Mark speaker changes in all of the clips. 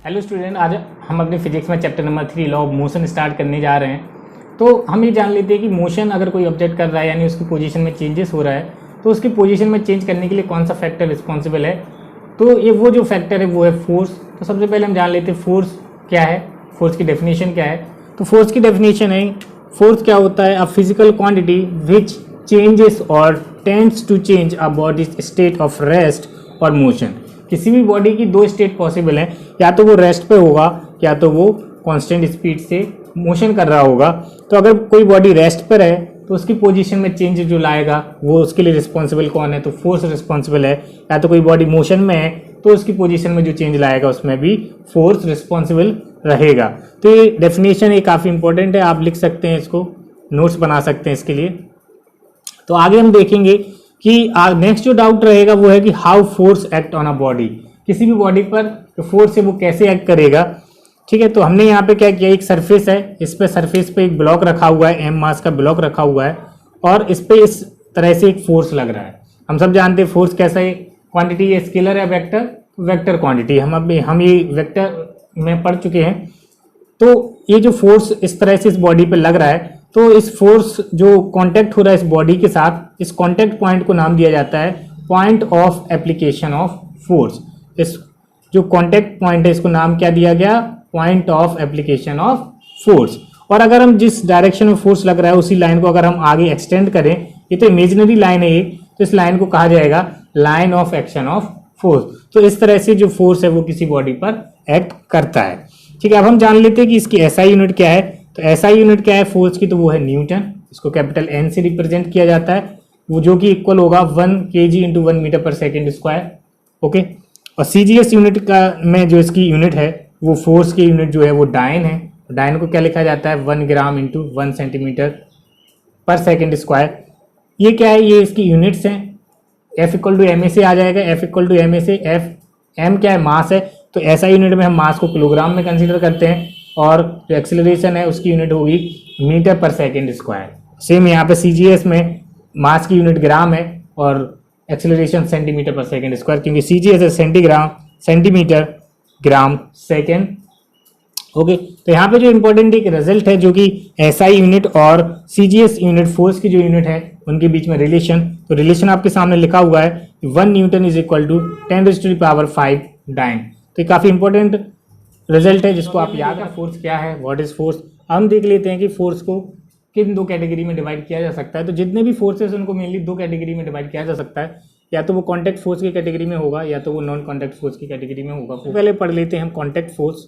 Speaker 1: Hello student, आज हम अपने फिजिक्स में chapter number 3 law of motion start करने जा रहे हैं। तो हम ये जान लेते हैं कि मोशन अगर कोई ऑब्जेक्ट कर रहा है यानी उसकी पोजीशन में चेंजेस हो रहा है तो उसकी पोजीशन में चेंज करने के लिए कौन सा फैक्टर रिस्पॉन्सिबल है। तो ये वो जो फैक्टर है वो है फोर्स। तो सबसे पहले हम जान लेते हैं फोर्स क्या है, फोर्स की डेफिनेशन क्या है। तो फोर्स की डेफिनेशन है, फोर्स क्या होता है, a physical quantity which changes or tends to change a body's state of rest or motion. किसी भी बॉडी की दो स्टेट पॉसिबल है, या तो वो रेस्ट पे होगा या तो वो कांस्टेंट स्पीड से मोशन कर रहा होगा। तो अगर कोई बॉडी रेस्ट पर है तो उसकी पोजीशन में चेंज जो लाएगा वो उसके लिए रिस्पॉन्सिबल कौन है, तो फोर्स रिस्पॉन्सिबल है। या तो कोई बॉडी मोशन में है तो उसकी पोजीशन में जो चेंज लाएगा उसमें भी फोर्स रिस्पॉन्सिबल रहेगा। तो ये डेफिनेशन ये काफ़ी इंपॉर्टेंट है, आप लिख सकते हैं, इसको नोट्स बना सकते हैं इसके लिए। तो आगे हम देखेंगे कि नेक्स्ट जो डाउट रहेगा वो है कि how force act on a body, किसी भी बॉडी पर जो फोर्स है वो कैसे एक्ट करेगा। ठीक है, तो हमने यहाँ पे क्या किया, एक सरफेस है, इस पे सरफेस पे एक ब्लॉक रखा हुआ है, एम मास का ब्लॉक रखा हुआ है और इस पे इस तरह से एक फोर्स लग रहा है। हम सब जानते हैं फोर्स कैसा है, क्वांटिटी, ये स्केलर है, वेक्टर, वेक्टर क्वांटिटी हम ये वेक्टर में पढ़ चुके हैं। तो ये जो फोर्स इस तरह से इस बॉडी पे लग रहा है, तो इस फोर्स जो कांटेक्ट हो रहा है इस बॉडी के साथ, इस कांटेक्ट पॉइंट को नाम दिया जाता है point of application of force. इस जो कांटेक्ट पॉइंट है इसको नाम क्या दिया गया, point of application of force. और अगर हम जिस डायरेक्शन में फोर्स लग रहा है उसी लाइन को अगर हम आगे एक्सटेंड करें, ये तो इमेजिनरी लाइन है ये, तो इस लाइन को कहा जाएगा line of action of force. तो इस तरह से जो फोर्स है वो किसी बॉडी पर एक्ट करता है। ठीक है, अब हम जान लेते हैं कि इसकी एसआई यूनिट क्या है। तो एसआई यूनिट क्या है फोर्स की, तो वो है न्यूटन, इसको कैपिटल एन से रिप्रेजेंट किया जाता है, वो जो कि इक्वल होगा 1 kg इंटू 1 मीटर पर सेकेंड स्क्वायर। ओके, और सीजीएस यूनिट का में जो इसकी यूनिट है वो फोर्स की यूनिट जो है वो डायन है। डायन को क्या लिखा जाता है, 1 gram into 1 centimetre per second square. ये क्या है, ये इसकी यूनिट्स हैं। F equal to M A से आ जाएगा, F equal to M A से एफ एम क्या है, मास है, तो ऐसा यूनिट में हम मास को किलोग्राम में कंसीडर करते हैं और जो एक्सेलरेशन है उसकी यूनिट होगी मीटर पर सेकेंड स्क्वायर। सेम यहाँ पे सीजीएस में मास की यूनिट ग्राम है और acceleration centimetre per second square, क्योंकि सीजीएस है सेंटीग्राम, सेंटीमीटर, ग्राम, सेकेंड। ओके, तो यहाँ पे जो इंपॉर्टेंट एक रिजल्ट है जो कि एसआई यूनिट और सीजीएस यूनिट फोर्स की जो यूनिट है उनके बीच में रिलेशन, तो रिलेशन आपके सामने लिखा हुआ है 1 newton is equal to 10⁻⁵ dyne. तो ये काफी इंपॉर्टेंट रिजल्ट है जिसको आप याद रखें। फोर्स क्या है, व्हाट इज फोर्स। हम देख लेते हैं कि फोर्स को किन दो कैटेगरी में डिवाइड किया जा सकता है। तो जितने भी फोर्सेस उनको मेनली दो कैटेगरी में डिवाइड किया जा सकता है, या तो वो कॉन्टैक्ट फोर्स की कैटेगरी में होगा या तो वो नॉन कॉन्टैक्ट फोर्स की कैटेगरी में होगा। तो पहले पढ़ लेते हैं हम कॉन्टैक्ट फोर्स।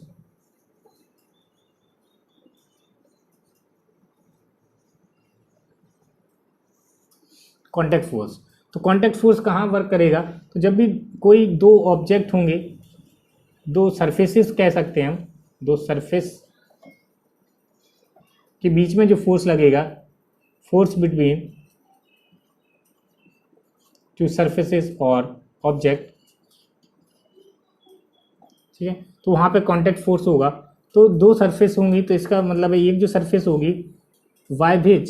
Speaker 1: कॉन्टैक्ट फोर्स, तो कॉन्टैक्ट फोर्स कहाँ वर्क करेगा, तो जब भी कोई दो ऑब्जेक्ट होंगे, दो सरफेसेस कह सकते हैं हम, दो सरफेस के बीच में जो फोर्स लगेगा, फोर्स बिटवीन टू सरफेसेस और ऑब्जेक्ट, ठीक है, तो वहाँ पे कॉन्टैक्ट फोर्स होगा। तो दो सरफेस होंगी तो इसका मतलब है एक जो सरफेस होगी by which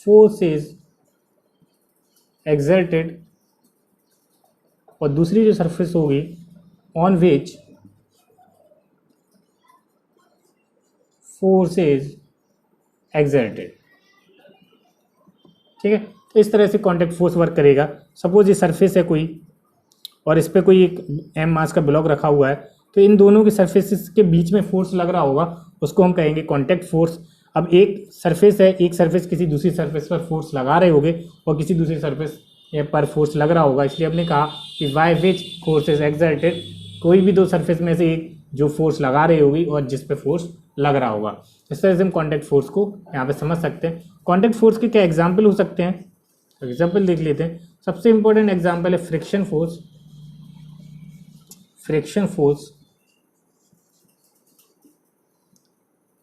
Speaker 1: force is exerted, और दूसरी जो सरफेस होगी on which force is exerted. ठीक है, तो इस तरह से कॉन्टैक्ट फोर्स वर्क करेगा। सपोज ये सरफेस है कोई और इस पर कोई एक एम मास का ब्लॉक रखा हुआ है, तो इन दोनों के सरफेसेस के बीच में फोर्स लग रहा होगा, उसको हम कहेंगे कॉन्टैक्ट फोर्स। अब एक सरफेस है, एक सरफेस किसी दूसरी सरफेस पर फोर्स लगा रहे होंगे और किसी दूसरी सरफेस पर फोर्स लग रहा होगा, इसलिए हमने कहा कि by which force is exerted, कोई भी दो सरफेस में से एक जो फोर्स लगा रही होगी और जिस पे फोर्स लग रहा होगा। इस तरह से हम कॉन्टैक्ट फोर्स को यहाँ पे समझ सकते हैं। कॉन्टैक्ट फोर्स के क्या एग्जाम्पल हो सकते हैं, एग्जाम्पल देख लेते हैं। सबसे इंपॉर्टेंट एग्जाम्पल है फ्रिक्शन फोर्स। फ्रिक्शन फोर्स,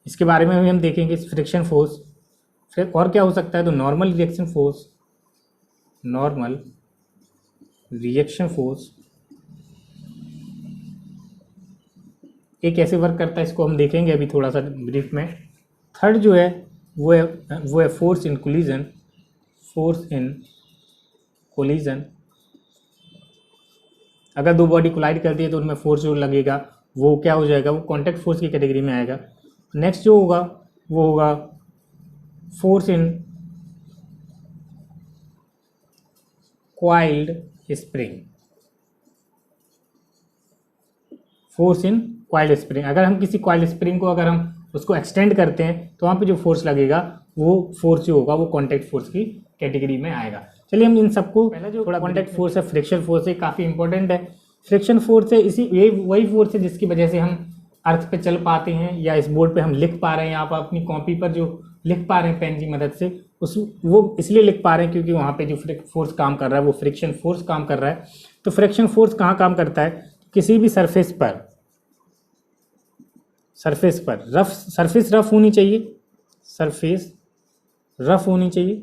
Speaker 1: इसके बारे में भी हम देखेंगे फ्रिक्शन फोर्स। फिर और क्या हो सकता है, तो normal reaction force, normal reaction force ये कैसे वर्क करता है इसको हम देखेंगे अभी थोड़ा सा ब्रीफ में। थर्ड जो है वो है force in collision. Force in collision, अगर दो बॉडी कोलाइड करती है तो उनमें फोर्स जो लगेगा वो क्या हो जाएगा, वो कॉन्टैक्ट फोर्स की कैटेगरी में आएगा। नेक्स्ट जो होगा वो होगा force in coiled spring. Force in coiled spring, अगर हम किसी कॉइल्ड स्प्रिंग को अगर हम उसको एक्सटेंड करते हैं तो वहाँ पे जो फोर्स लगेगा वो फोर्स जो होगा वो कॉन्टैक्ट फोर्स की कैटेगरी में आएगा। चलिए हम इन सबको, पहला जो थोड़ा कॉन्टैक्ट फोर्स है फ्रिक्शन फोर्स है, काफ़ी इंपॉर्टेंट है। फ्रिक्शन फोर्स है ये वही फोर्स है जिसकी वजह से हम अर्थ पे चल पाते हैं या इस बोर्ड पे हम लिख पा रहे हैं, आप अपनी कॉपी पर जो लिख पा रहे हैं पेन की मदद से वो इसलिए लिख पा रहे हैं क्योंकि वहाँ पे जो फोर्स काम कर रहा है वो फ्रिक्शन फोर्स काम कर रहा है। तो फ्रिक्शन फोर्स कहाँ काम करता है, किसी भी सरफेस पर सरफेस रफ होनी चाहिए, सरफेस रफ होनी चाहिए।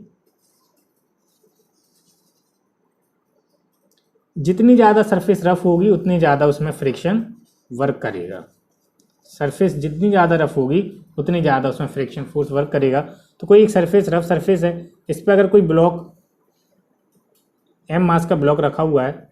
Speaker 1: जितनी ज़्यादा सरफेस रफ होगी उतनी ज़्यादा उसमें फ्रिक्शन वर्क करेगा। सरफेस जितनी ज़्यादा रफ होगी उतनी ज़्यादा उसमें फ्रिक्शन फोर्स वर्क करेगा। तो कोई एक सरफेस रफ सरफेस है, इस पर अगर कोई ब्लॉक m मास का ब्लॉक रखा हुआ है,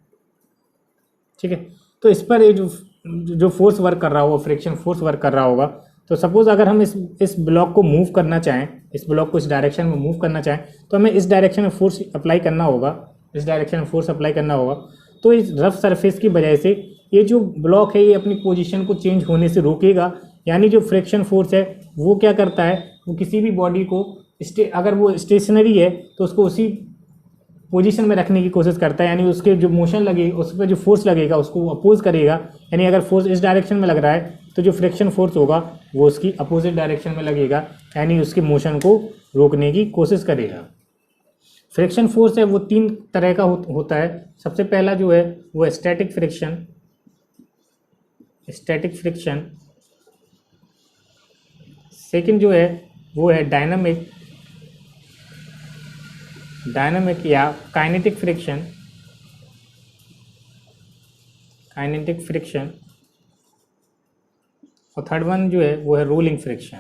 Speaker 1: ठीक है, तो इस पर ये जो फोर्स वर्क कर रहा होगा फ्रिक्शन फोर्स वर्क कर रहा होगा। तो सपोज अगर हम इस ब्लॉक को मूव करना चाहें, इस ब्लॉक को इस डायरेक्शन में मूव करना चाहें तो हमें इस डायरेक्शन में फोर्स अप्लाई करना होगा, इस डायरेक्शन में फोर्स अप्लाई करना होगा। तो इस रफ सरफेस की वजह से ये जो ब्लॉक है ये अपनी पोजीशन को चेंज होने से रोकेगा, यानी जो फ्रिक्शन फोर्स है वो क्या करता है, वो किसी भी बॉडी को अगर वो स्टेशनरी है तो उसको उसी पोजीशन में रखने की कोशिश करता है, यानी उसके जो मोशन लगेगी उस पर जो फोर्स लगेगा उसको अपोज करेगा। यानी अगर फोर्स इस डायरेक्शन में लग रहा है तो जो फ्रिक्शन फोर्स होगा वो उसकी अपोजिट डायरेक्शन में लगेगा, यानी उसके मोशन को रोकने की कोशिश करेगा। फ्रिक्शन फोर्स है वो तीन तरह का होता है। सबसे पहला जो है वो स्टैटिक फ्रिक्शन, सेकंड जो है वो है डायनामिक या काइनेटिक फ्रिक्शन, और थर्ड वन जो है वो है रोलिंग फ्रिक्शन।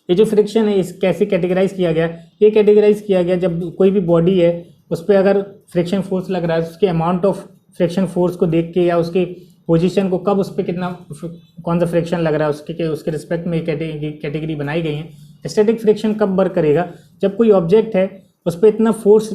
Speaker 1: ये जो फ्रिक्शन है इस कैसे कैटेगराइज किया गया, ये कैटेगराइज किया गया जब कोई भी बॉडी है उस पर अगर फ्रिक्शन फोर्स लग रहा है उसके अमाउंट ऑफ फ्रिक्शन फोर्स को देख के या उसके पोजीशन को कब उस पर कितना कौन सा फ्रिक्शन लग रहा है उसके रिस्पेक्ट में कैटेगरी बनाई गई है। स्टैटिक फ्रिक्शन कब वर्क करेगा, जब कोई ऑब्जेक्ट है उस पर इतना फोर्स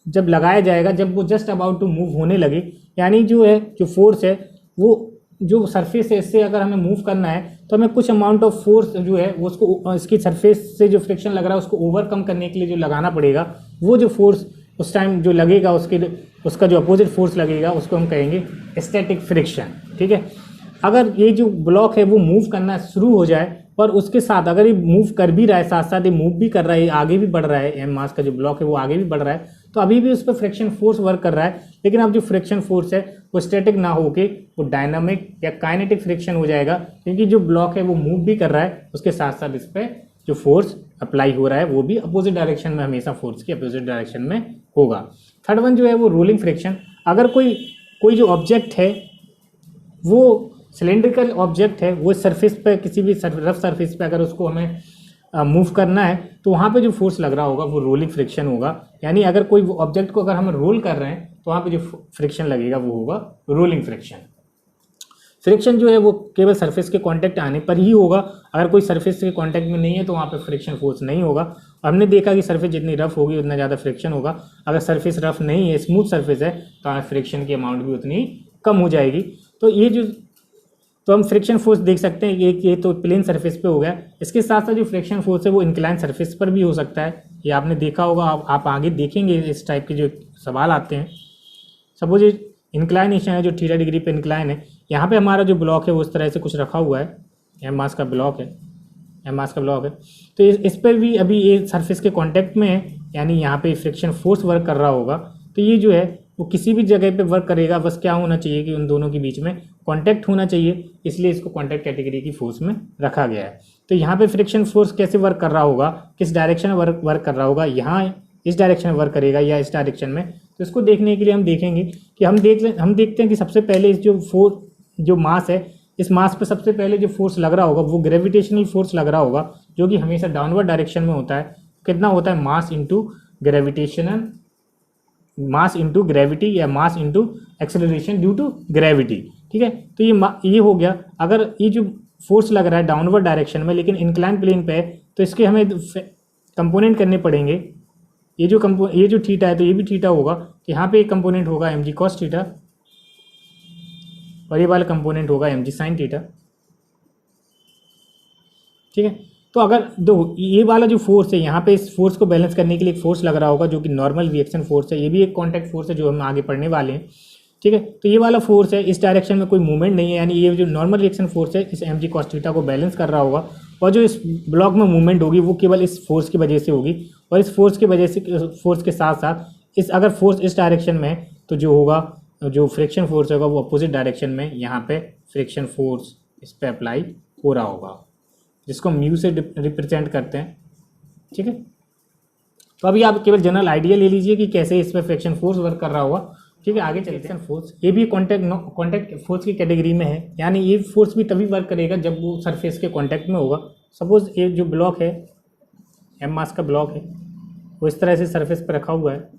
Speaker 1: जब लगाया जाएगा जब वो जस्ट अबाउट टू मूव होने लगे, यानी जो फोर्स है वो जो सरफेस है इससे अगर हमें मूव करना है तो हमें कुछ अमाउंट ऑफ फोर्स जो है वो उसको इसकी सरफेस से जो फ्रिक्शन लग रहा है उसको ओवरकम करने के लिए जो लगाना पड़ेगा, वो जो फोर्स उस टाइम जो लगेगा उसका जो अपोजिट फोर्स लगेगा उसको हम कहेंगे स्टैटिक फ्रिक्शन। ठीक है, अगर ये जो ब्लॉक है वो मूव करना शुरू हो जाए और उसके साथ अगर ये मूव कर भी रहा है, साथ साथ ये मूव भी कर रहा है, आगे भी बढ़ रहा है, एम मास का जो ब्लॉक है वो आगे भी बढ़ रहा है, तो अभी भी उस पर फ्रिक्शन फोर्स वर्क कर रहा है। लेकिन अब जो फ्रिक्शन फोर्स है वो स्टैटिक ना होके वो डायनामिक या काइनेटिक फ्रिक्शन हो जाएगा, क्योंकि जो ब्लॉक है वो मूव भी कर रहा है, उसके साथ साथ इस पर जो फोर्स अप्लाई हो रहा है वो भी अपोजिट डायरेक्शन में, हमेशा फोर्स की अपोजिट डायरेक्शन में होगा। थर्ड वन जो है वो रोलिंग फ्रिक्शन। अगर कोई जो ऑब्जेक्ट है वो सिलेंड्रिकल ऑब्जेक्ट है, वो सरफेस पे किसी भी रफ सरफेस पे अगर उसको हमें मूव करना है तो वहाँ पे जो फोर्स लग रहा होगा वो रोलिंग फ्रिक्शन होगा। यानी अगर कोई ऑब्जेक्ट को अगर हम रोल कर रहे हैं तो वहाँ पे जो फ्रिक्शन लगेगा वो होगा रोलिंग फ्रिक्शन। फ्रिक्शन जो है वो केवल सरफेस के कांटेक्ट आने पर ही होगा, अगर कोई सरफेस के कांटेक्ट में नहीं है तो वहाँ पे फ्रिक्शन फोर्स नहीं होगा। हमने देखा कि सरफेस जितनी रफ होगी उतना ज़्यादा फ्रिक्शन होगा, अगर सरफेस रफ नहीं है, स्मूथ सरफेस है, तो हमें फ्रिक्शन की अमाउंट भी उतनी कम हो जाएगी। तो हम फ्रिक्शन फोर्स देख सकते हैं, ये तो प्लेन सरफेस पे हो गया। इसके साथ साथ जो फ्रिक्शन फोर्स है वो इंक्लाइन सरफेस पर भी हो सकता है, ये आपने देखा होगा, आप आगे देखेंगे इस टाइप के जो सवाल आते हैं। सपोज इंक्लाइनेशन है जो थीटा डिग्री पे इंक्लाइन है, यहाँ पे हमारा जो ब्लॉक है वो इस तरह से कुछ रखा हुआ है, एम मास का ब्लॉक है, तो इस पर भी अभी ये सरफेस के कांटेक्ट में है, यानी यहाँ पे फ्रिक्शन फोर्स वर्क कर रहा होगा। तो ये जो है वो किसी भी जगह पे वर्क करेगा, बस क्या होना चाहिए कि उन दोनों के बीच में कांटेक्ट होना चाहिए, इसलिए इसको कांटेक्ट कैटेगरी की फोर्स में रखा गया है। तो यहाँ पे फ्रिक्शन फोर्स कैसे वर्क कर रहा होगा, किस डायरेक्शन में वर्क कर रहा होगा, यहाँ इस डायरेक्शन में वर्क करेगा या इस डायरेक्शन में, तो इसको देखने के लिए हम देखेंगे कि हम देखते हैं कि सबसे पहले इस जो मास है, इस मास पे सबसे पहले जो फोर्स लग रहा होगा वो ग्रेविटेशनल फोर्स लग रहा होगा, जो कि हमेशा डाउनवर्ड डायरेक्शन में होता है। कितना होता है, mass into gravitational, mass into gravity या mass into acceleration due to gravity. ठीक है, तो ये हो गया। अगर ये जो फोर्स लग रहा है डाउनवर्ड डायरेक्शन में लेकिन इंक्लाइन प्लेन पे है, तो इसके हमें कंपोनेंट करने पड़ेंगे। ये जो थीटा है तो ये भी थीटा होगा, तो यहाँ पे एक कंपोनेंट होगा mg cos थीटा और ये वाला कंपोनेंट होगा mg sin थीटा। ठीक है, तो अगर दो ये वाला जो फोर्स है यहाँ पे, इस फोर्स को बैलेंस करने के लिए एक फोर्स लग रहा होगा जो कि नॉर्मल रिएक्शन फोर्स है, ये भी एक कॉन्टैक्ट फोर्स है जो हम आगे पढ़ने वाले हैं। ठीक है, तो ये वाला फोर्स है, इस डायरेक्शन में कोई मूवमेंट नहीं है, यानी ये जो नॉर्मल रिएक्शन फोर्स है इस mg cos थीटा को बैलेंस कर रहा होगा, और जो इस ब्लॉक में मूवमेंट होगी वो केवल इस फोर्स की वजह से होगी, और इस फोर्स की वजह से, फोर्स के साथ साथ इस अगर फोर्स इस डायरेक्शन में है तो जो होगा, जो फ्रिक्शन फोर्स होगा वो अपोजिट डायरेक्शन में यहाँ पे फ्रिक्शन फोर्स इस पर अप्लाई हो रहा होगा, जिसको म्यू से रिप्रेजेंट करते हैं। ठीक है, तो अभी आप केवल जनरल आइडिया ले लीजिए कि कैसे इस पर फ्रिक्शन फोर्स वर्क कर रहा होगा। ठीक है, आगे चलते हैं। फोर्स ये भी कॉन्टैक्ट फोर्स की कैटेगरी में है, यानी ये फोर्स भी तभी वर्क करेगा जब वो सरफेस के कॉन्टैक्ट में होगा। सपोज ये जो ब्लॉक है, m मास का ब्लॉक है, वो इस तरह से सरफेस पर रखा हुआ है।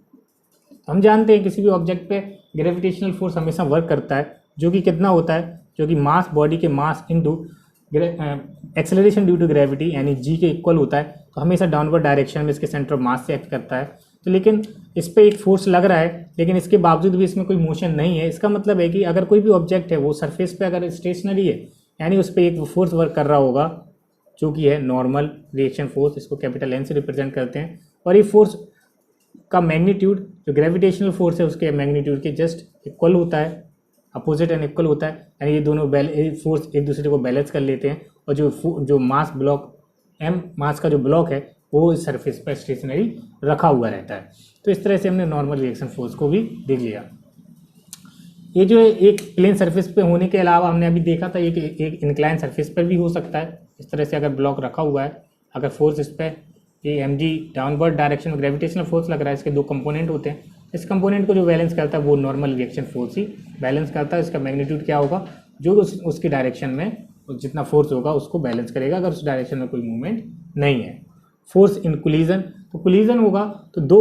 Speaker 1: हम जानते हैं किसी भी ऑब्जेक्ट पे ग्रेविटेशनल फोर्स हमेशा वर्क करता है, जो कि कितना होता है, जो कि मास, बॉडी के mass into acceleration due to gravity यानी g के इक्वल होता है। तो हमेशा डाउनवर्ड डायरेक्शन में इसके सेंटर ऑफ मास से एक्ट करता है। तो लेकिन इस पर एक फोर्स लग रहा है, लेकिन इसके बावजूद भी इसमें कोई मोशन नहीं है। इसका मतलब है कि अगर कोई भी ऑब्जेक्ट है वो सरफेस पे अगर स्टेशनरी है, यानी उस पर एक फोर्स वर्क कर रहा होगा जो कि है नॉर्मल रिएक्शन फोर्स, इसको कैपिटल N से रिप्रेजेंट करते हैं। और ये फोर्स का मैग्नीट्यूड जो ग्रेविटेशनल फोर्स है उसके मैग्नीट्यूड के जस्ट इक्वल होता है, अपोजिट एंड इक्वल होता है, यानी ये दोनों फोर्स एक दूसरे को बैलेंस कर लेते हैं। और जो मास ब्लॉक m मास का जो ब्लॉक है वो इस सरफेस पर स्टेशनरी रखा हुआ रहता है। तो इस तरह से हमने नॉर्मल रिएक्शन फोर्स को भी देख लिया। ये जो एक प्लेन सरफेस पे होने के अलावा हमने अभी देखा था एक इंक्लाइन सरफेस पर भी हो सकता है। इस तरह से अगर ब्लॉक रखा हुआ है, अगर फोर्स इस पर ये mg डाउनवर्ड डायरेक्शन में ग्रेविटेशनल फोर्स लग रहा है, इसके दो कंपोनेंट होते हैं। इस कंपोनेंट को जो बैलेंस करता है वो नॉर्मल रिएक्शन फोर्स ही बैलेंस करता है। इसका मैग्नीट्यूड क्या होगा, जो उसकी डायरेक्शन में जितना फोर्स होगा उसको बैलेंस करेगा, अगर उस डायरेक्शन में कोई मूवमेंट नहीं है। फोर्स इन कोलिजन, तो कोलिजन होगा तो दो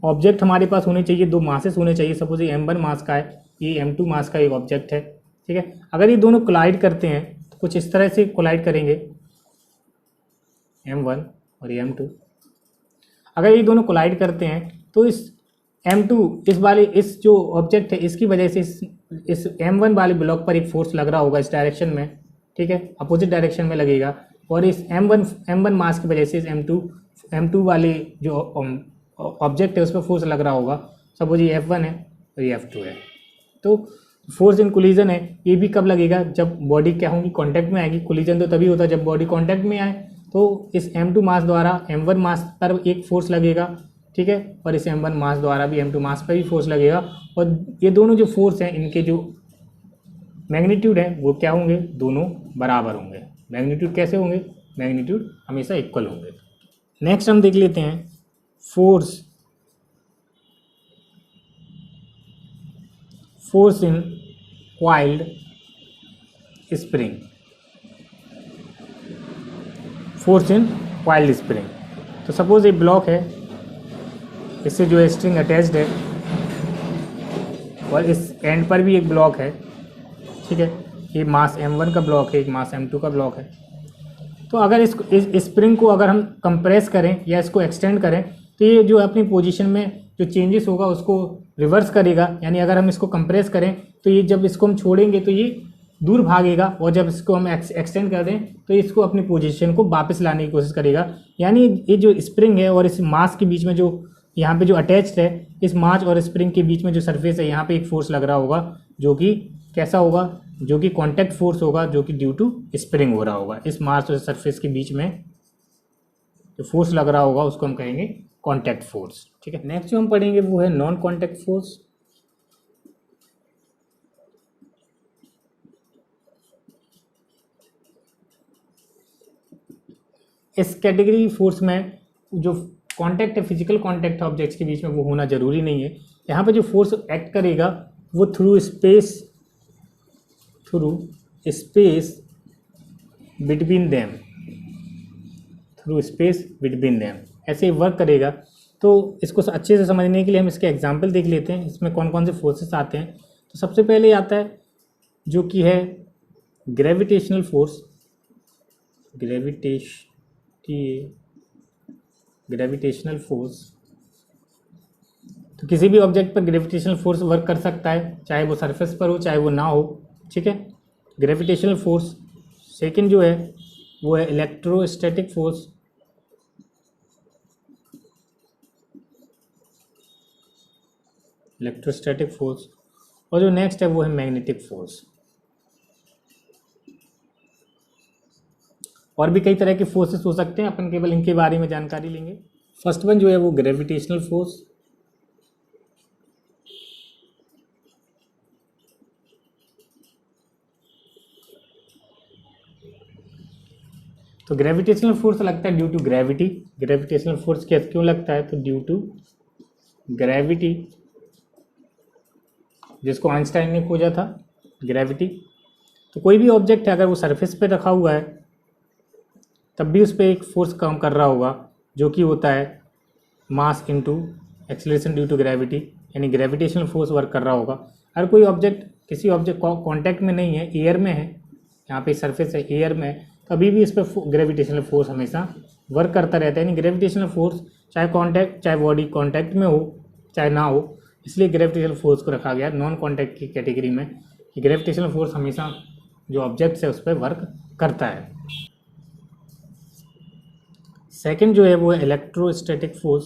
Speaker 1: ऑब्जेक्ट हमारे पास होने चाहिए, दो मासेस होने चाहिए। सपोज ये m1 मास का है, ये m2 मास का एक ऑब्जेक्ट है। ठीक है, अगर ये दोनों कोलाइड करते हैं तो कुछ इस तरह से कोलाइड करेंगे, m1 और ये m2। अगर ये दोनों कोलाइड करते हैं तो इस m2 इस जो ऑब्जेक्ट है इसकी वजह से इस m1 वाले ब्लॉक पर एक फोर्स लग रहा होगा इस डायरेक्शन में। ठीक है, अपोजिट डायरेक्शन में लगेगा, और इस m1 मास की वजह से इस m2 वाले जो ऑब्जेक्ट है उस पर फोर्स लग रहा होगा। सपोज ये f1 है और ये f2 है। तो फोर्स इन कोलिजन है, ये भी कब लगेगा, जब बॉडी क्या होंगी, कांटेक्ट में आएगी। कोलिजन तो तभी होता है जब बॉडी कांटेक्ट में आए। तो इस m2 मास द्वारा m1 मास पर एक फोर्स लगेगा। ठीक है, और इस m1 मास द्वारा भी m2 मास पर भी फोर्स लगेगा, और ये दोनों जो फोर्स हैं इनके जो मैग्नीट्यूड है वो क्या होंगे, दोनों बराबर होंगे। मैग्नीट्यूड कैसे होंगे, मैग्नीट्यूड हमेशा इक्वल होंगे। नेक्स्ट हम देख लेते हैं force in coiled spring. Force in coiled spring, तो सपोज एक ब्लॉक है, इससे जो स्ट्रिंग अटैच्ड है और इस एंड पर भी एक ब्लॉक है। ठीक है, ये मास m1 का ब्लॉक है, एक मास m2 का ब्लॉक है। तो अगर इस स्प्रिंग को अगर हम कंप्रेस करें या इसको एक्सटेंड करें तो ये जो अपनी पोजीशन में जो चेंजेस होगा उसको रिवर्स करेगा। यानी अगर हम इसको कंप्रेस करें तो ये जब इसको हम छोड़ेंगे तो ये दूर भागेगा, और जब इसको हम एक्सटेंड कर दें तो इसको अपनी पोजीशन को वापस लाने की कोशिश करेगा। यानी ये जो स्प्रिंग है और इस मास के बीच में जो यहाँ पे जो अटैच्ड है, इस मास और स्प्रिंग के बीच में जो सरफेस है यहाँ पे एक फोर्स लग रहा होगा, जो कि कैसा होगा, जो कि कांटेक्ट फोर्स होगा, जो कि ड्यू टू स्प्रिंग हो रहा होगा। इस मास और सरफेस के बीच में जो फोर्स लग रहा होगा उसको हम कहेंगे कांटेक्ट फोर्स। ठीक है, नेक्स्ट जो हम पढ़ेंगे वो है नॉन कांटेक्ट फोर्स। इस कैटेगरी फोर्स में जो कांटेक्ट है, फिजिकल कांटेक्ट ऑब्जेक्ट्स के बीच में, वो होना जरूरी नहीं है। यहाँ पे जो फोर्स एक्ट करेगा वो थ्रू स्पेस बिटवीन देम, ऐसे ही वर्क करेगा। तो इसको अच्छे से समझने के लिए हम इसके एग्जांपल देख लेते हैं, इसमें कौन कौन से फोर्सेस आते हैं। तो सबसे पहले आता है जो कि है ग्रेविटेशनल फोर्स। ग्रेविटेशनल फोर्स, तो किसी भी ऑब्जेक्ट पर ग्रेविटेशनल फोर्स वर्क कर सकता है, चाहे वो सरफेस पर हो चाहे वो ना हो, ठीक है। Gravitational force. सेकंड जो है वो है इलेक्ट्रोस्टैटिक फोर्स। और जो नेक्स्ट है वो है मैग्नेटिक फोर्स। और भी कई तरह के फोर्सेस हो सकते हैं, अपन केवल इनके बारे में जानकारी लेंगे। फर्स्ट वन जो है वो ग्रेविटेशनल फोर्स। तो ग्रेविटेशनल फोर्स लगता है due to gravity. Gravitational force क्यों लगता है? तो ड्यू टू ग्रेविटी, जिसको आइंस्टाइन ने खोजा था, ग्रेविटी। तो कोई भी ऑब्जेक्ट है अगर वो सरफेस पे रखा हुआ है तब भी उस पर एक फोर्स काम कर रहा होगा, जो कि होता है mass into acceleration due to gravity, यानी ग्रेविटेशनल फोर्स वर्क कर रहा होगा। अगर कोई ऑब्जेक्ट किसी ऑब्जेक्ट कांटेक्ट में नहीं है, एयर में है, यहाँ पे सरफेस है, एयर में है, तभी भी इस पर ग्रेविटेशनल फोर्स हमेशा वर्क करता रहता है। यानी ग्रेविटेशनल फोर्स चाहे बॉडी कांटेक्ट में हो चाहे ना हो, इसलिए ग्रेविटेशनल फोर्स को रखा गया नॉन कांटेक्ट की कैटेगरी में, कि ग्रेविटेशनल फोर्स हमेशा जो ऑब्जेक्ट्स है उस पर वर्क करता है। सेकंड जो है वो है इलेक्ट्रोस्टैटिक फोर्स।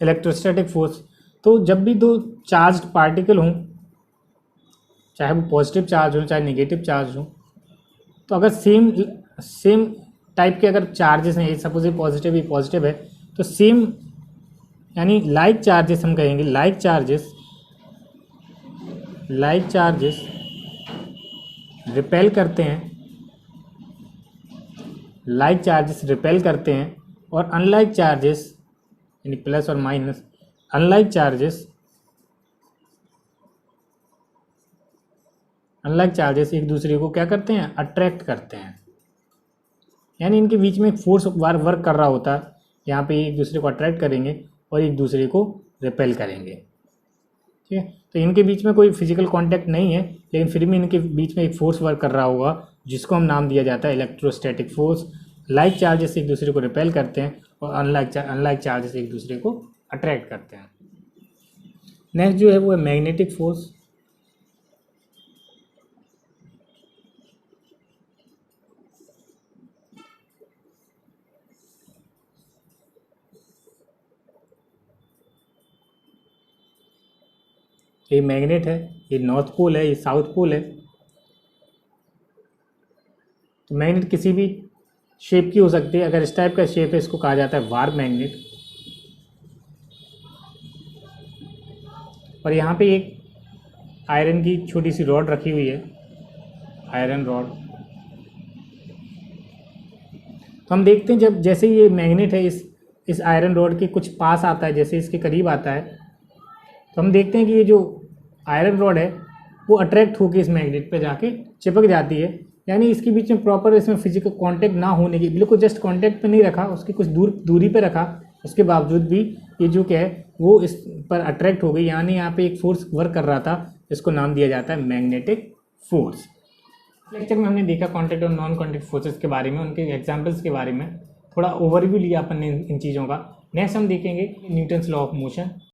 Speaker 1: इलेक्ट्रोस्टैटिक फोर्स, तो जब भी दो चार्ज्ड पार्टिकल हों, चाहे वो पॉजिटिव चार्ज हो चाहे नेगेटिव चार्ज हो, तो अगर सेम टाइप के अगर चार्जेस हैं, सपोज ये पॉजिटिव है, तो सेम यानी लाइक चार्जेस हम कहेंगे, लाइक चार्जेस रिपेल करते हैं, और अनलाइक चार्जेस यानी प्लस और माइनस, अनलाइक चार्जेस एक दूसरे को क्या करते हैं? अट्रैक्ट करते हैं। यानी इनके बीच में एक फोर्स वर्क कर रहा होता है, यहाँ पे एक दूसरे को अट्रैक्ट करेंगे और एक दूसरे को रिपेल करेंगे, ठीक है। तो इनके बीच में कोई फिजिकल कांटेक्ट नहीं है, लेकिन फिर भी इनके बीच में एक फोर्स वर्क कर रहा होगा, जिसको हम नाम दिया जाता है इलेक्ट्रोस्टैटिक फोर्स। लाइक चार्जेस एक दूसरे को रिपेल करते हैं और अनलाइक चार्जेस एक दूसरे को अट्रैक्ट करते हैं। नेक्स्ट जो है वो है मैग्नेटिक फोर्स। ये मैग्नेट है, ये नॉर्थ पोल है, ये साउथ पोल है। तो मैग्नेट किसी भी शेप की हो सकती है, अगर इस टाइप का शेप है इसको कहा जाता है वार्म मैग्नेट। और यहाँ पे एक आयरन की छोटी सी रॉड रखी हुई है, आयरन रॉड। तो हम देखते हैं जब जैसे ये मैग्नेट है इस आयरन रॉड के कुछ पास आता है, जैसे इसके करीब आता है, तो हम देखते हैं कि ये जो आयरन रॉड है वो अट्रैक्ट होकर इस मैग्नेट पे जाके चिपक जाती है। यानी इसके बीच में प्रॉपर इसमें फिजिकल कांटेक्ट ना होने की, बिल्कुल जस्ट कांटेक्ट पे नहीं रखा, उसकी कुछ दूरी पे रखा, उसके बावजूद भी ये जो क्या है वो इस पर अट्रैक्ट हो गई। यानी यहाँ पे एक फोर्स वर्क कर रहा था, इसको नाम दिया जाता है मैग्नेटिक फोर्स। लेक्चर में हमने देखा कॉन्टैक्ट और नॉन कॉन्टैक्ट फोर्सेस के बारे में, उनके एग्जाम्पल्स के बारे में, थोड़ा ओवरव्यू लिया अपन ने इन चीज़ों का। नेक्स्ट हम देखेंगे न्यूटन्स लॉ ऑफ मोशन।